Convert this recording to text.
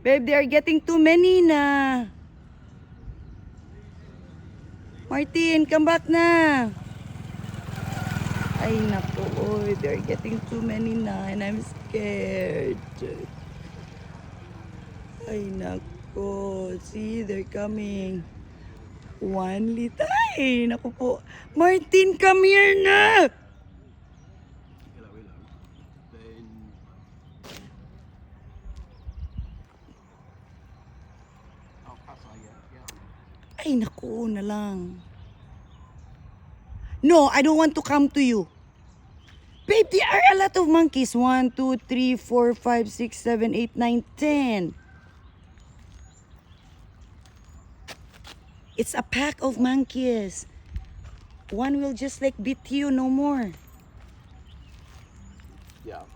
Babe, they are getting too many na. Martin, come back na. Ay, naku. Oy, they're getting too many na and I'm scared. Ay, naku. See, they're coming. 1 liter. Ay, naku po. Martin, come here na. Ay, naku na lang. No, I don't want to come to you. Babe, there are a lot of monkeys. 1, 2, 3, 4, 5, 6, 7, 8, 9, 10. It's a pack of monkeys. One will just like beat you, no more. Yeah.